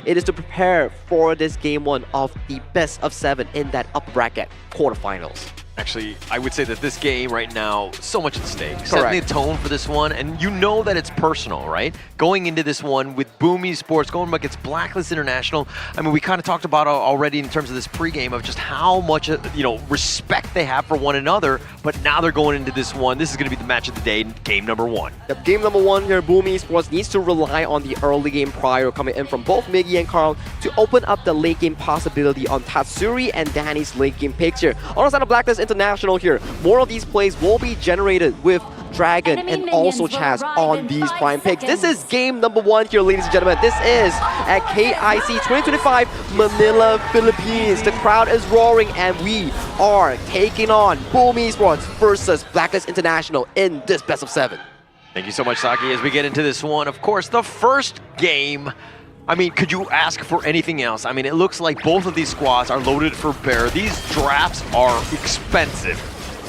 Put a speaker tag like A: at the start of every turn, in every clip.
A: It is to prepare for this game 1 of the best of 7 in that upper bracket quarterfinals.
B: Actually, I would say that this game right now, so much at stake. Setting the tone for this one, and you know that it's personal, right? Going into this one with Boom Esports, going up against Blacklist International. I mean, we kind of talked about already in terms of this pregame of just how much, respect they have for one another, but now they're going into this one. This is going to be the match of the day, game number 1.
A: Yep, game number 1 here, Boom Esports needs to rely on the early game prior coming in from both Miggy and Carl to open up the late game possibility on Tatsuri and Danny's late game picks here. On the side of Blacklist International here, more of these plays will be generated with Dragon and also Chaz on these prime picks. This is game number 1 here, ladies and gentlemen. This is at KIC2025 Manila, Philippines. The crowd is roaring and we are taking on Boom Esports versus Blacklist International in this best of 7.
B: Thank you so much, Saki. As we get into this one, of course, the first game, I mean, could you ask for anything else? I mean, it looks like both of these squads are loaded for bear. These drafts are expensive.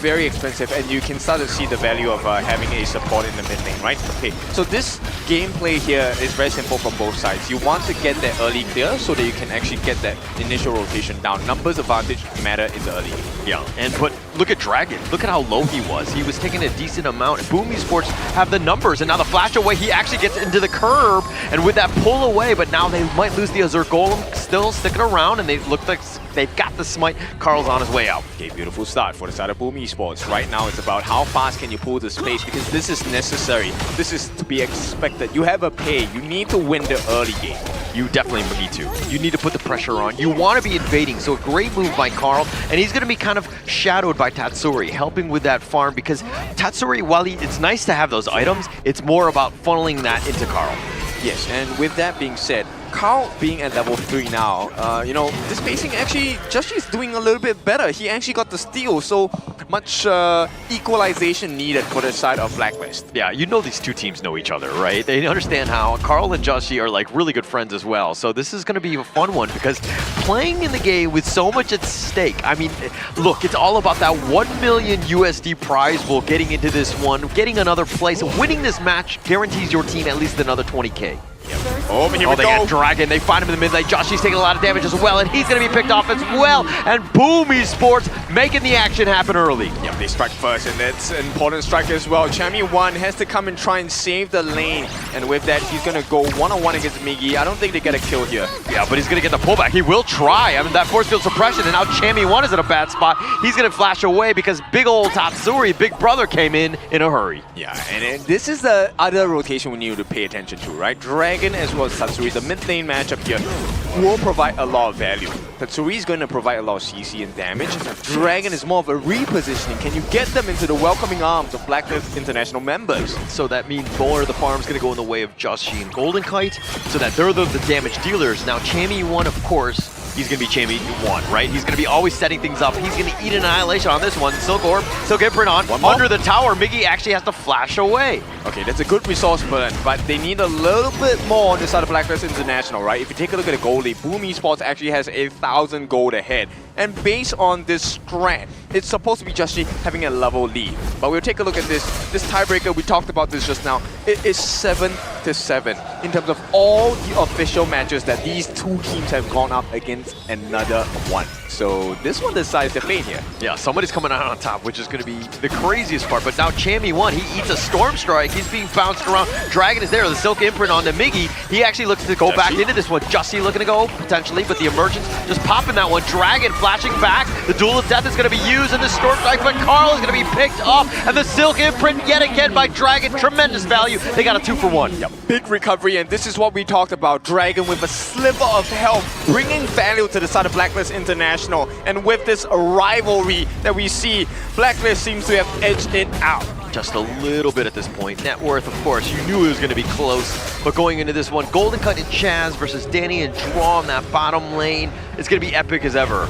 C: Very expensive, and you can start to see the value of having a support in the mid lane, right? Okay, so this gameplay here is very simple from both sides. You want to get that early clear so that you can actually get that initial rotation down. Numbers advantage matter in the early game.
B: Yeah, but look at Dragon. Look at how low he was. He was taking a decent amount. Boom Esports have the numbers, and now the flash away, he actually gets into the curb, and with that pull away, but now they might lose the Azure Golem, still sticking around, and they look like they've got the smite. Carl's on his way out.
C: Okay, beautiful start for the side of Boom Esports. Right now it's about how fast can you pull the space, because this is necessary. This is to be expected. You have a pay. You need to win the early game.
B: You definitely need to. You need to put the pressure on. You want to be invading, so a great move by Carl, and he's going to be kind of shadowed by Tatsuri, helping with that farm, because Tatsuri, while it's nice to have those items, it's more about funneling that into Carl.
C: Yes, and with that being said, Carl being at level 3 now, this spacing actually, Joshi is doing a little bit better. He actually got the steal, so much equalization needed for the side of Blacklist.
B: Yeah, you know these two teams know each other, right? They understand how Carl and Joshi are like really good friends as well. So this is going to be a fun one, because playing in the game with so much at stake, I mean, look, it's all about that 1 million USD prize pool, getting into this one, getting another place. Winning this match guarantees your team at least another 20K.
C: Oh, here we
B: they got Dragon. They find him in the mid lane. Joshi's taking a lot of damage as well, and he's going to be picked off as well. And Boom Esports making the action happen early.
C: Yep, they strike first, and that's an important strike as well. Chammy1 has to come and try and save the lane, and with that, he's going to go one-on-one against Miggy. I don't think they get a kill here.
B: Yeah, but he's going to get the pullback. He will try. I mean, that force field suppression, and now Chammy1 is in a bad spot. He's going to flash away because big old Tatsuri, big brother, came in a hurry.
C: Yeah, and this is the other rotation we need to pay attention to, right? Dragon as well as Tatsuri, the mid lane matchup here, will provide a lot of value. Tatsuri is going to provide a lot of CC and damage. Dragon is more of a repositioning. Can you get them into the welcoming arms of Blacklist International members?
B: So that means more of the farm's going to go in the way of Joshi and Golden Kite, so that they're the damage dealers. Now Chammy1, of course, he's going to be Chammy1, right? He's going to be always setting things up. He's going to eat Annihilation on this one. Silk Orb, Silk Imprint on. Under the tower, Miggy actually has to flash away.
C: Okay, that's a good resource burn, but they need a little bit more on the side of Blacklist International, right? If you take a look at the goalie, Boom Esports actually has 1,000 gold ahead. And based on this strat, it's supposed to be Joshi having a level lead. But we'll take a look at this tiebreaker. We talked about this just now. It is 7-7 in terms of all the official matches that these two teams have gone up against another one. So this one decides their fate here.
B: Yeah, somebody's coming out on top, which is going to be the craziest part. But now Chammy1, he eats a Storm Strike. He's being bounced around. Dragon is there, the Silk Imprint on the Miggy. He actually looks to go back into this one. Joshi looking to go, potentially, but the Emergence just popping that one. Dragon flashing back. The Duel of Death is going to be used, and the Storm Strike, but Carl is going to be picked off. And the Silk Imprint yet again by Dragon. Tremendous value. They got a 2-for-1.
C: Yep, big recovery, and this is what we talked about. Dragon with a sliver of health, bringing value to the side of Blacklist International. And with this rivalry that we see, Blacklist seems to have edged it out.
B: Just a little bit at this point. Net worth, of course, you knew it was going to be close. But going into this one, Golden Cut and Chaz versus Danny and Draw in that bottom lane. It's going to be epic as ever.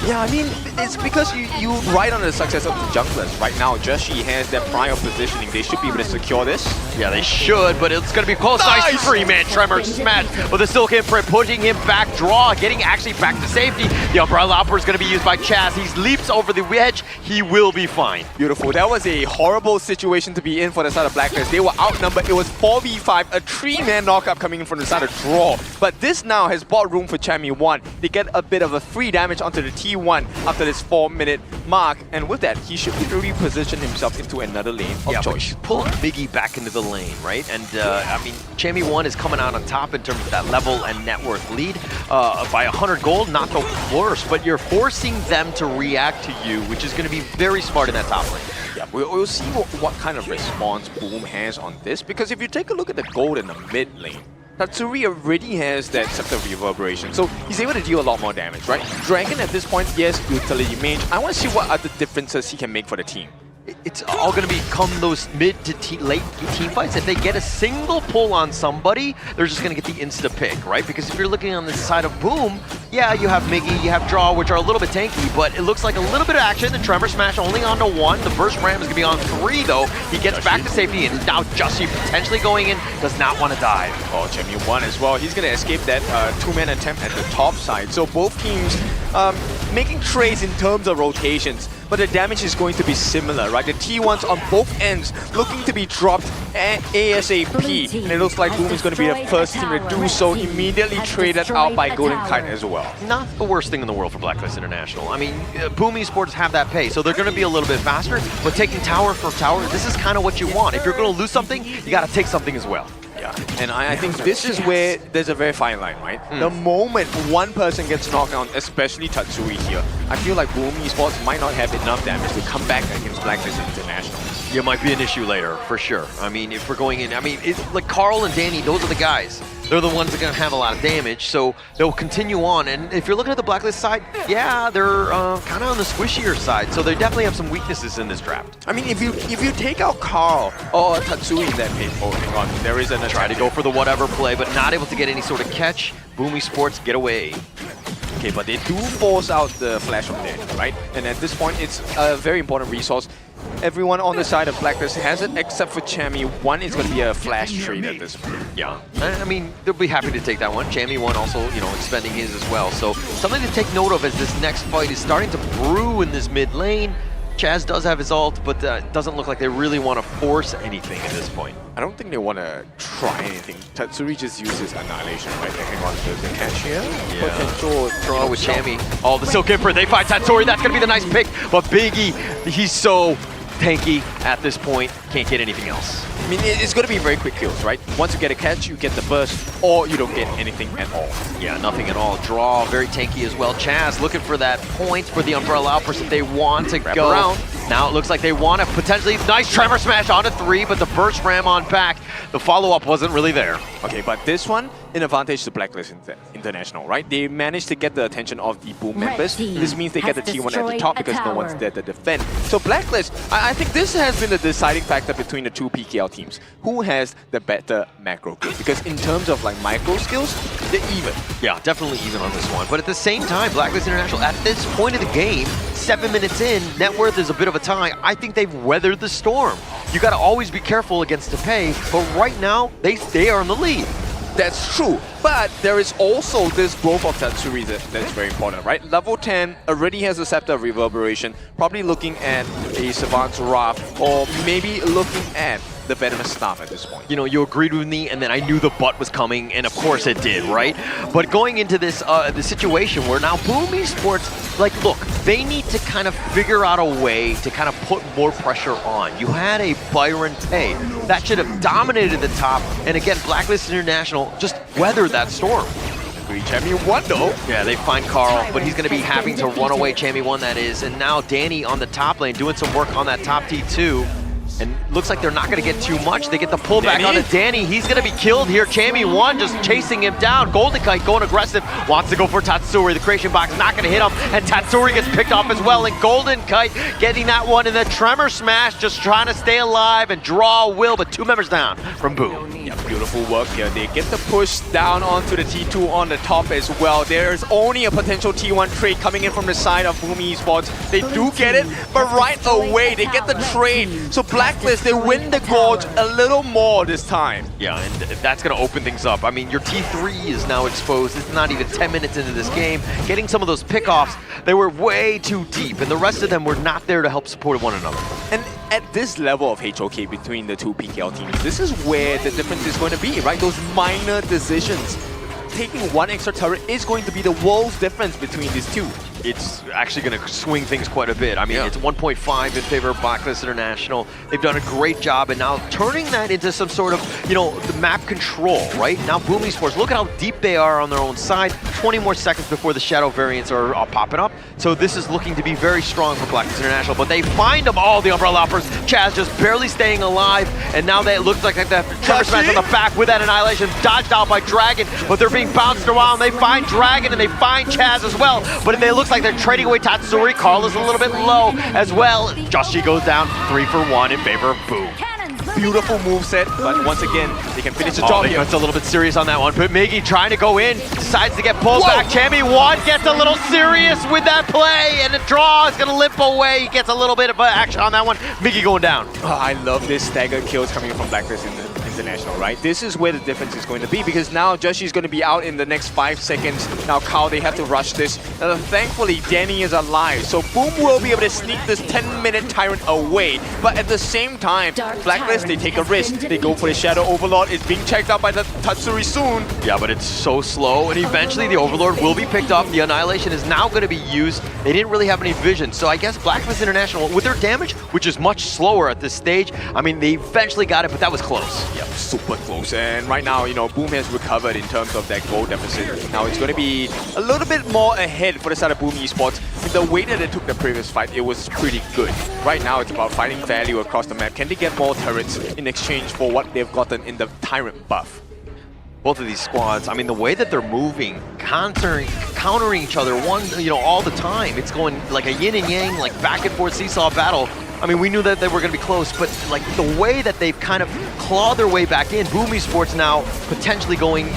C: Yeah, I mean, it's because you ride on the success of the junglers. Right now, Joshi has that prior positioning. They should be able to secure this.
B: Yeah, they should, but it's going to be close. Nice three-man Tremor smash with the Silk Imprint, pushing him back. Draw, getting actually back to safety. The Umbrella Upper is going to be used by Chaz. He's leaping trips over the edge, he will be fine.
C: Beautiful. That was a horrible situation to be in for the side of Blacklist. They were outnumbered. It was 4v5, a 3-man knockup coming in from the side of Draw. But this now has bought room for Chammy1. They get a bit of a free damage onto the T1 after this 4-minute mark. And with that, he should reposition himself into another lane of choice.
B: Pull Miggy back into the lane, right? And I mean, Chammy1 is coming out on top in terms of that level and net worth lead by 100 gold, not the worst, but you're forcing them to react to you, which is going to be very smart in that top lane.
C: Yeah, we'll see what kind of response Boom has on this, because if you take a look at the gold in the mid lane, Tatsuri already has that Scepter of Reverberation, so he's able to deal a lot more damage, right? Dragon at this point, yes, utility mage. I want to see what other differences he can make for the team.
B: It's all going to become those mid to late team fights. If they get a single pull on somebody, they're just going to get the insta-pick, right? Because if you're looking on the side of Boom, yeah, you have Miggy, you have Draw, which are a little bit tanky, but it looks like a little bit of action. The Tremor Smash only onto 1. The Burst Ram is going to be on 3, though. He gets back to safety, and now Jussie potentially going in, does not want to dive.
C: Oh, Chammy1 as well. He's going to escape that 2-man attempt at the top side. So both teams making trades in terms of rotations, but the damage is going to be similar, right? The T1s on both ends looking to be dropped at ASAP, and it looks like Boom is going to be the first team to do so, immediately traded out by Golden Kite as well.
B: Not the worst thing in the world for Blacklist International. I mean, Boom Esports have that pay, so they're going to be a little bit faster, but taking tower for tower, this is kind of what you want. If you're going to lose something, you got to take something as well.
C: Yeah, and I think this is where there's a very fine line, right? The moment one person gets knocked down, especially Tatsuri here, I feel like Boom Esports might not have enough damage to come back against Blacklist International.
B: Yeah, it might be an issue later, for sure. I mean, if we're going in, I mean, it's like Carl and Danny, those are the guys. They're the ones that are going to have a lot of damage, so they'll continue on. And if you're looking at the Blacklist side, yeah, they're kind of on the squishier side, so they definitely have some weaknesses in this draft.
C: I mean, if you take out Carl or Tatsuri in that pay, oh, hang on, there is an
B: Try to go for the whatever play, but not able to get any sort of catch. Boom Esports get away.
C: Okay, but they do force out the flash from there, right? And at this point, it's a very important resource. Everyone on the side of Blacklist has it, except for Chammy1 is going to be a flash trade at this point.
B: Yeah, I mean, they'll be happy to take that one. Chammy1 also, you know, expending his as well. So something to take note of as this next fight is starting to brew in this mid lane. Chaz does have his ult, but it doesn't look like they really want to force anything at this point.
C: I don't think they want to try anything. Tatsuri just uses Annihilation, right? Hang on, there's a catch here.
B: Yeah.
C: Potential
B: Draw with Chammy. Oh, the Silk Imprint, they find Tatsuri. That's going to be the nice pick. But Biggie, he's so tanky at this point. Can't get anything else.
C: I mean, it's going to be very quick kills, right? Once you get a catch, you get the burst, or you don't get anything at all.
B: Yeah, nothing at all. Draw, very tanky as well. Chaz looking for that point for the Umbrella Outburst if they want to
C: Wrap
B: go
C: around.
B: Now it looks like they want to potentially nice Tremor Smash onto 3, but the Burst Ram on back. The follow-up wasn't really there.
C: Okay, but this one, an advantage to Blacklist International, right? They managed to get the attention of the Boom members. This means they get the T1 at the top because no one's there to defend. So Blacklist, I think this has been the deciding factor between the two PKL teams. Who has the better macro group? Because in terms of like micro skills, they're even.
B: Yeah, definitely even on this one. But at the same time, Blacklist International, at this point of the game, 7 minutes in, net worth is a bit of a tie. I think they've weathered the storm. You got to always be careful against the pay, but right now, they are in the lead.
C: That's true, but there is also this growth of Tatsuri that's very important, right? Level 10 already has a Scepter of Reverberation, probably looking at a Savant's Wrath, or maybe looking at the Venomous Staff at this point.
B: You know, you agreed with me, and then I knew the butt was coming, and of course it did, right? But going into this the situation where now Boom Esports, like, look, they need to kind of figure out a way to kind of put more pressure on. You had a Byron Tay that should have dominated the top, and again, Blacklist International just weathered that storm.
C: Chammy1 though.
B: Yeah, they find Carl, but he's going to be having to run away. Chammy1 that is, and now Danny on the top lane doing some work on that top T2. And looks like they're not going to get too much. They get the pullback onto Danny. He's going to be killed here. Chammy1 just chasing him down. Golden Kite going aggressive. Wants to go for Tatsuri. The creation box not going to hit him. And Tatsuri gets picked off as well. And Golden Kite getting that one in the Tremor Smash. Just trying to stay alive and draw a will. But 2 members down from Boom.
C: Yeah, beautiful work here. They get the push down onto the T2 on the top as well. There's only a potential T1 trade coming in from the side of Boom Esports. They do get it, but right away they get the trade. So Blacklist, they win the Gorge a little more this time.
B: Yeah, and that's going to open things up. I mean, your T3 is now exposed. It's not even 10 minutes into this game. Getting some of those pickoffs, they were way too deep, and the rest of them were not there to help support one another.
C: And at this level of HOK between the two PKL teams, this is where the difference is going to be, right? Those minor decisions. Taking one extra turret is going to be the world's difference between these two.
B: It's actually going to swing things quite a bit. I mean, it's 1.5 in favor of Blacklist International. They've done a great job, and now turning that into some sort of, the map control, right? Now Boom Esports, look at how deep they are on their own side. 20 more seconds before the shadow variants are popping up. So this is looking to be very strong for Blacklist International, but they find them all, the Umbrella Uppers. Chaz just barely staying alive, and now they look like that tremor smash on the back with that Annihilation dodged out by Dragon, but they're being bounced around. They find Dragon, and they find Chaz as well, but it looks like they're trading away Tatsuri. Carl is a little bit low as well. Joshi goes down 3 for 1 in favor of Boom.
C: Beautiful moveset, but once again, they can finish the job here.
B: It's a little bit serious on that one, but Miggy trying to go in, decides to get pulled back. Chammy1 gets a little serious with that play, and the draw is going to limp away. He gets a little bit of action on that one. Miggy going down.
C: Oh, I love this stagger kills coming from Blacklist International, right? This is where the difference is going to be, because now Joshi's going to be out in the next 5 seconds. Now Carl, they have to rush this. Thankfully, Danny is alive, so Boom will be able to sneak this 10-minute Tyrant away. But at the same time, Blacklist, they take a risk. They go for the Shadow Overlord. It's being checked out by the Tatsuri soon.
B: Yeah, but it's so slow, and eventually the Overlord will be picked up. The Annihilation is now going to be used. They didn't really have any vision, so I guess Blacklist International, with their damage, which is much slower at this stage, I mean, they eventually got it, but that was close.
C: Yep, super close. And right now, Boom has recovered in terms of that goal deficit. Now it's going to be a little bit more ahead for the side of Boom Esports. The way that they took the previous fight, it was pretty good. Right now, it's about finding value across the map. Can they get more turrets in exchange for what they've gotten in the Tyrant buff?
B: Both of these squads, I mean, the way that they're moving, countering each other, all the time. It's going like a yin and yang, like back and forth seesaw battle. I mean, we knew that they were going to be close, but like the way that they've kind of clawed their way back in, Boom Esports now potentially going,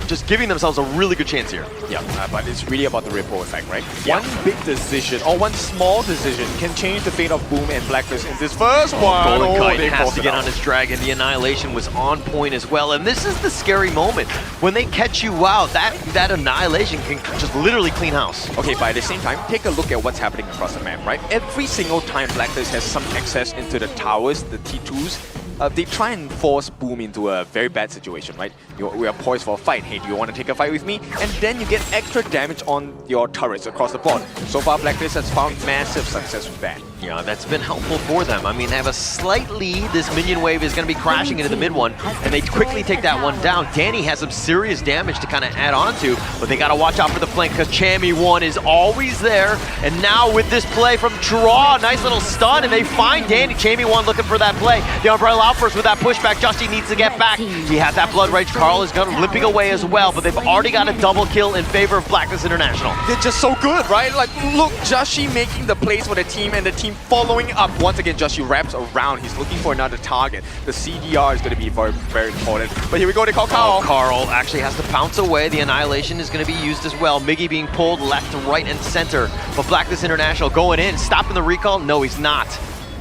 B: just giving themselves a really good chance here.
C: Yeah, but it's really about the ripple effect, right? Yeah. One big decision, or one small decision, can change the fate of Boom and Blacklist in this first one.
B: Golden Kite has to get on his Dragon. The Annihilation was on point as well, and this is the scary moment. When they catch you out, that Annihilation can just literally clean house.
C: Okay, but at the same time, take a look at what's happening across the map, right? Every single time Blacklist has some access into the towers, the T2s, they try and force Boom into a very bad situation, right? We are poised for a fight. Hey, do you want to take a fight with me? And then you get extra damage on your turrets across the board. So far, Blacklist has found massive success with that.
B: Yeah, that's been helpful for them. I mean, they have a slight lead. This minion wave is going to be crashing into the mid one, and they quickly take that one down. Danny has some serious damage to kind of add on to, but they got to watch out for the flank because Chammy1 is always there. And now with this play from Draw, nice little stun, and they find Danny. Chammy1 looking for that play. The Umbrella Outburst with that pushback. Justy needs to get back. He has that Blood Rage. Carl is limping away as well, but they've already got a double kill in favor of Blacklist International.
C: They're just so good, right? Like, look, Joshi making the plays for the team and the team following up. Once again, Joshi wraps around. He's looking for another target. The CDR is going to be very, very important. But here we go, they call Carl.
B: Carl actually has to pounce away. The Annihilation is going to be used as well. Miggy being pulled left, right, and center. But Blacklist International going in, stopping the recall. No, he's not.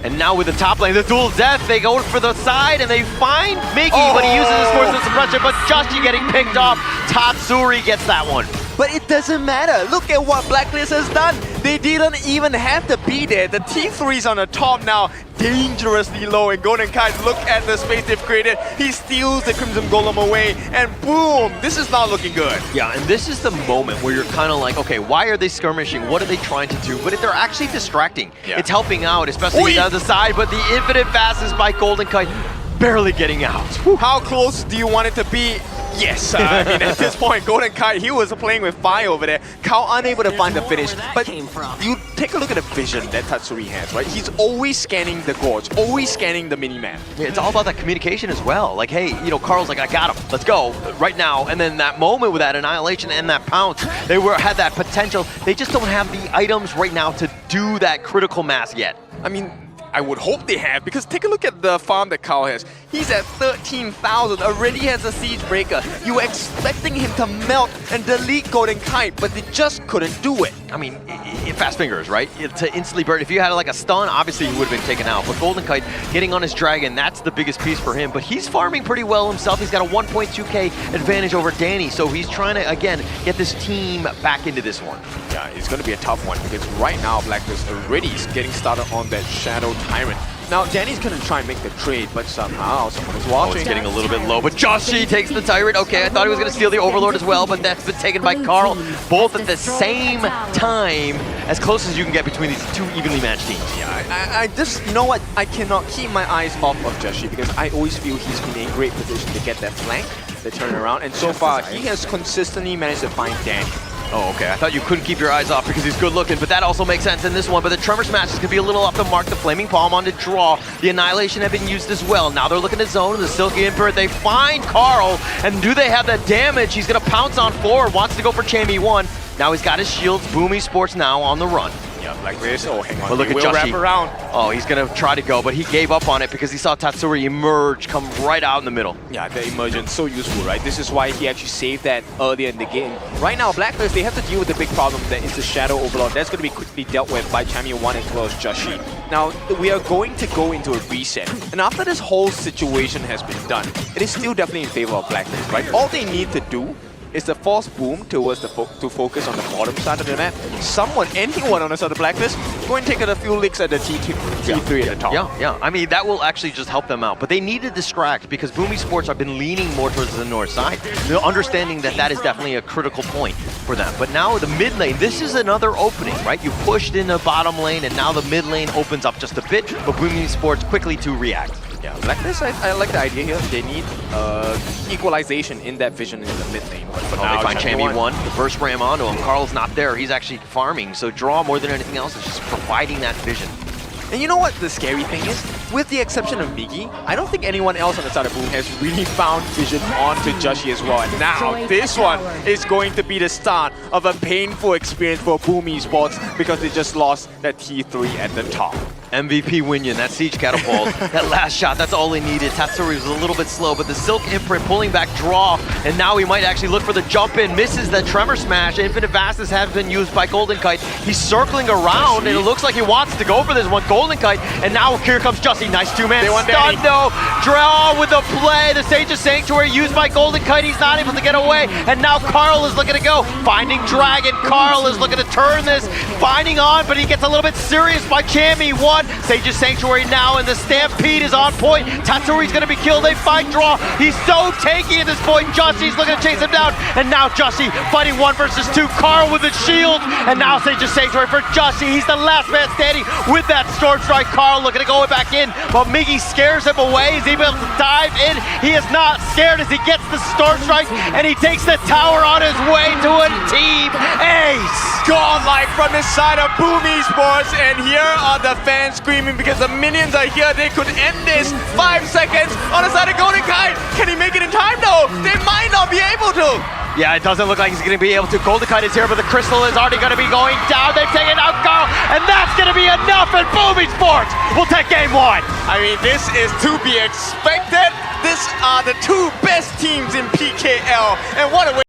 B: And now with the top lane, the dual death, they go for the side and they find Miggy, but he uses his force of suppression, but Joshi getting picked off. Tatsuri gets that one.
C: But it doesn't matter. Look at what Blacklist has done. They didn't even have to be there. The T3's on the top now, dangerously low. And Golden Kite, look at the space they've created. He steals the Crimson Golem away, and boom, this is not looking good.
B: Yeah, and this is the moment where you're kind of like, okay, why are they skirmishing? What are they trying to do? But they're actually distracting. Yeah. It's helping out, especially down the side, but the infinite fastness by Golden Kite barely getting out.
C: Whew. How close do you want it to be? Yes, I mean, at this point, Golden Kite, he was playing with fire over there. Kao unable to find the finish. But you take a look at the vision that Tatsuri has, right? He's always scanning the gorge, always scanning the mini-map.
B: Yeah, it's all about that communication as well. Like, hey, Carl's like, I got him. Let's go right now. And then that moment with that Annihilation and that pounce, they had that potential. They just don't have the items right now to do that critical mass yet.
C: I mean, I would hope they have, because take a look at the farm that Carl has. He's at 13,000, already has a Siege Breaker. You were expecting him to melt and delete Golden Kite, but they just couldn't do it.
B: I mean, fast fingers, right? To instantly burn. If you had like a stun, obviously he would have been taken out. But Golden Kite getting on his dragon, that's the biggest piece for him. But he's farming pretty well himself. He's got a 1.2k advantage over Danny. So he's trying to, again, get this team back into this one.
C: Yeah, it's going to be a tough one because right now Blacklist already is getting started on that Shadow Tyrant. Now, Danny's going to try and make the trade, but somehow someone is watching.
B: Oh, it's getting a little bit low, but Joshi takes the Tyrant. Okay, I thought he was going to steal the Overlord as well, but that's been taken by Carl, both at the same time, as close as you can get between these two evenly matched teams.
C: Yeah, I just, you know what, I cannot keep my eyes off of Joshi because I always feel he's been in a great position to get that flank, the turnaround, and so far he has consistently managed to find Danny.
B: Oh, okay. I thought you couldn't keep your eyes off because he's good looking, but that also makes sense in this one. But the Tremor Smash is going to be a little off the mark. The Flaming Palm on to draw. The Annihilation have been used as well. Now they're looking at zone. The Silky Emperor, they find Carl, and do they have the damage? He's going to pounce on forward, wants to go for Chammy 1. Now he's got his shields. Boom Esports now on the run.
C: Yeah, like this. Oh, hang on.
B: But look at
C: Joshi. Wrap around.
B: Oh, he's going to try to go, but he gave up on it because he saw Tatsuri emerge, come right out in the middle.
C: Yeah, the emergence, so useful, right? This is why he actually saved that earlier in the game. Right now, Blacklist, they have to deal with the big problem that is the Shadow Overlord. That's going to be quickly dealt with by Champion 1 as well as Joshi. Now, we are going to go into a reset. And after this whole situation has been done, it is still definitely in favor of Blacklist, right? All they need to do is to force Boom towards the to focus on the bottom side of the map. Anyone on the side of the Blacklist, go and take a few licks at the T3 at the top.
B: Yeah. I mean, that will actually just help them out. But they need to distract because Boom Esports have been leaning more towards the north side. They're understanding that that is definitely a critical point for them. But now the mid lane, this is another opening, right? You pushed in the bottom lane and now the mid lane opens up just a bit, but Boom Esports quickly to react.
C: Yeah, Blacklist, I like the idea here. They need equalization in that vision in the mid lane.
B: But now they find Chammy 1. The burst ram onto him. Carl's not there. He's actually farming. So draw more than anything else is just providing that vision.
C: And you know what the scary thing is? With the exception of Miggy, I don't think anyone else on the side of Boom has really found vision onto Joshi as well. And now this one is going to be the start of a painful experience for Boom Esports because they just lost that T3 at the top.
B: MVP Winion, that Siege Catapult, that last shot, that's all he needed. Tatsuri was a little bit slow, but the Silk Imprint pulling back draw, and now he might actually look for the jump in, misses the Tremor Smash. Infinite Vastus has been used by Golden Kite. He's circling around, and it looks like he wants to go for this one. Golden Kite, and now here comes Jussie. Nice two-man stun though. Draw with the play. The Sage of Sanctuary used by Golden Kite. He's not able to get away, and now Carl is looking to go. Finding Dragon. Carl is looking to turn this. Finding on, but he gets a little bit serious by Chammy 1. Sage's Sanctuary now, and the Stampede is on point. Tatsuri's gonna be killed. They fight draw. He's so tanky at this point. Jossie's looking to chase him down, and now Joshi fighting 1 versus 2. Carl with the shield, and now Sage's Sanctuary for Joshi. He's the last man standing with that Storm Strike. Carl looking to go back in, but Miggy scares him away. He's able to dive in. He is not scared as he gets the Storm Strike, and he takes the tower on his way to a team ace.
D: Godlike from the side of Boom Esports, and here are the fans screaming because the minions are here. They could end this. 5 seconds on the side of Golden Kite. Can he make it in time? No, they might not be able to.
B: Yeah, it doesn't look like he's going to be able to. Golden Kite is here, but the Crystal is already going to be going down. They've taken out Carl, and that's going to be enough, and Boom Esports will take game 1.
D: I mean, this is to be expected. These are the 2 best teams in PKL, and what a way.